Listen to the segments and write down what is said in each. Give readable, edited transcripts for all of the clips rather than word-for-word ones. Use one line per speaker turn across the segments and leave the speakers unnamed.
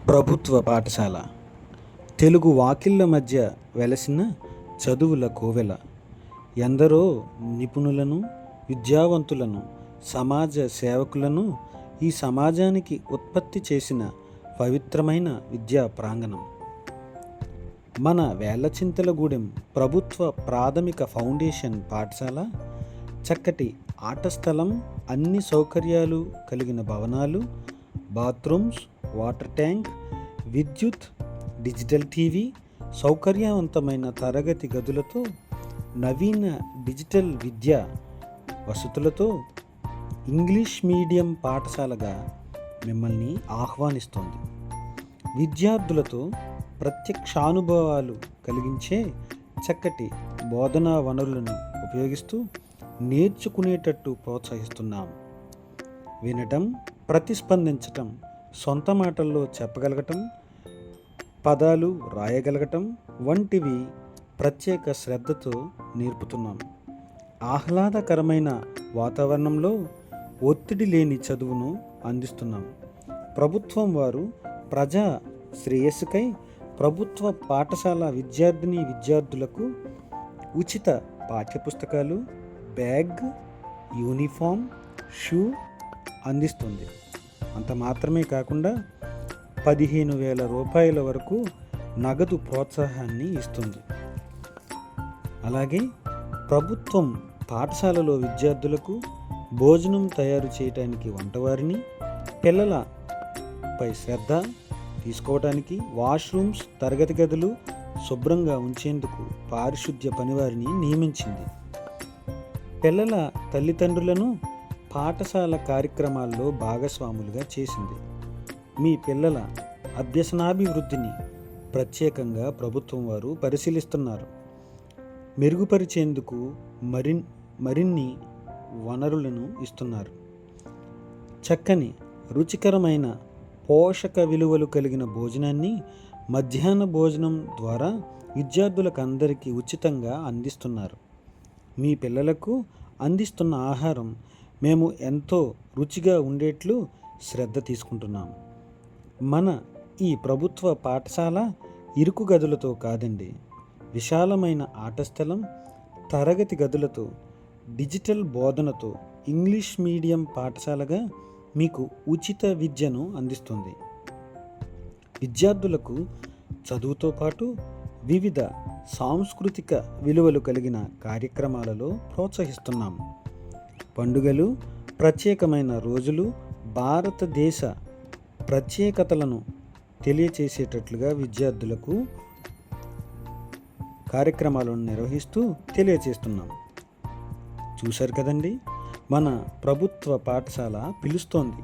ప్రభుత్వ పాఠశాల తెలుగు వాకిళ్ళ మధ్య వెలసిన చదువుల కోవెల. ఎందరో నిపుణులను, విద్యావంతులను, సమాజ సేవకులను ఈ సమాజానికి ఉత్పత్తి చేసిన పవిత్రమైన విద్యా ప్రాంగణం మన వేళ్లచింతలగూడెం ప్రభుత్వ ప్రాథమిక ఫౌండేషన్ పాఠశాల. చక్కటి ఆట స్థలం, అన్ని సౌకర్యాలు కలిగిన భవనాలు, బాత్రూమ్స్, వాటర్ ట్యాంక్, విద్యుత్, డిజిటల్ టీవీ, సౌకర్యవంతమైన తరగతి గదులతో, నవీన డిజిటల్ విద్యా వసతులతో ఇంగ్లీష్ మీడియం పాఠశాలగా మిమ్మల్ని ఆహ్వానిస్తోంది. విద్యార్థులతో ప్రత్యక్షానుభవాలు కలిగించే చక్కటి బోధనా వనరులను ఉపయోగిస్తూ నేర్చుకునేటట్టు ప్రోత్సహిస్తున్నాం. వినటం, ప్రతిస్పందించటం, సొంత మాటల్లో చెప్పగలగటం, పదాలు రాయగలగటం వంటివి ప్రత్యేక శ్రద్ధతో నేర్పుతున్నాం. ఆహ్లాదకరమైన వాతావరణంలో ఒత్తిడి లేని చదువును అందిస్తున్నాం. ప్రభుత్వం వారు ప్రజా శ్రేయస్సుకై ప్రభుత్వ పాఠశాల విద్యార్థులకు ఉచిత పాఠ్యపుస్తకాలు, బ్యాగ్, యూనిఫామ్, షూ అందిస్తుంది. అంత మాత్రమే కాకుండా 15,000 రూపాయల వరకు నగదు ప్రోత్సాహాన్ని ఇస్తుంది. అలాగే ప్రభుత్వం పాఠశాలలో విద్యార్థులకు భోజనం తయారు చేయడానికి వంటవారిని, పిల్లలపై శ్రద్ధ తీసుకోవడానికి వాష్రూమ్స్, తరగతి గదులు శుభ్రంగా ఉంచేందుకు పారిశుద్ధ్య పనివారిని నియమించింది. పిల్లల తల్లిదండ్రులను పాఠశాల కార్యక్రమాల్లో భాగస్వాములుగా చేసింది. మీ పిల్లల అభ్యసనాభివృద్ధిని ప్రత్యేకంగా ప్రభుత్వం వారు పరిశీలిస్తున్నారు. మెరుగుపరిచేందుకు మరిన్ని వనరులను ఇస్తున్నారు. చక్కని, రుచికరమైన, పోషక విలువలు కలిగిన భోజనాన్ని మధ్యాహ్న భోజనం ద్వారా విద్యార్థులకు అందరికీ ఉచితంగా అందిస్తున్నారు. మీ పిల్లలకు అందిస్తున్న ఆహారం మేము ఎంతో రుచిగా ఉండేట్లు శ్రద్ధ తీసుకుంటున్నాము. మన ఈ ప్రభుత్వ పాఠశాల ఇరుకు గదులతో కాదండి, విశాలమైన ఆట స్థలం, తరగతి గదులతో, డిజిటల్ బోధనతో ఇంగ్లీష్ మీడియం పాఠశాలగా మీకు ఉచిత విద్యను అందిస్తుంది. విద్యార్థులకు చదువుతో పాటు వివిధ సాంస్కృతిక విలువలు కలిగిన కార్యక్రమాలలో ప్రోత్సహిస్తున్నాము. పండుగలు, ప్రత్యేకమైన రోజులు, భారతదేశ ప్రత్యేకతలను తెలియచేసేటట్లుగా విద్యార్థులకు కార్యక్రమాలను నిర్వహిస్తూ తెలియచేస్తున్నాం. చూశారు కదండి, మన ప్రభుత్వ పాఠశాల పిలుస్తోంది.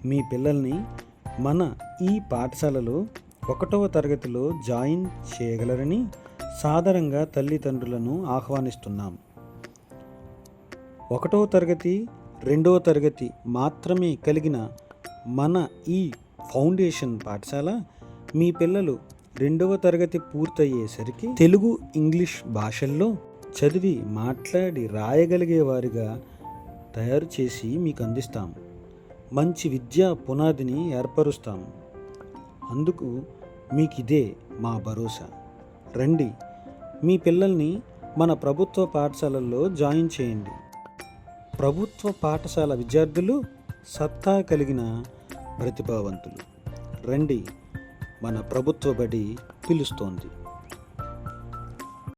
మీ పిల్లల్ని మన ఈ పాఠశాలలో 1వ తరగతిలో జాయిన్ చేయగలరని సాదరంగా తల్లిదండ్రులను ఆహ్వానిస్తున్నాం. 1వ తరగతి, 2వ తరగతి మాత్రమే కలిగిన మన ఈ ఫౌండేషన్ పాఠశాల మీ పిల్లలు 2వ తరగతి పూర్తయ్యేసరికి తెలుగు, ఇంగ్లీష్ భాషల్లో చదివి, మాట్లాడి, రాయగలిగే వారిగా తయారు చేసి మీకు అందిస్తాము. మంచి విద్యా పునాదిని ఏర్పరుస్తాము. అందుకు మీకిదే మా భరోసా. రండి, మీ పిల్లల్ని మన ప్రభుత్వ పాఠశాలల్లో జాయిన్ చేయండి. ప్రభుత్వ పాఠశాల విద్యార్థులు సత్తా కలిగిన ప్రతిభావంతులు. రండి, మన ప్రభుత్వ బడి పిలుస్తోంది.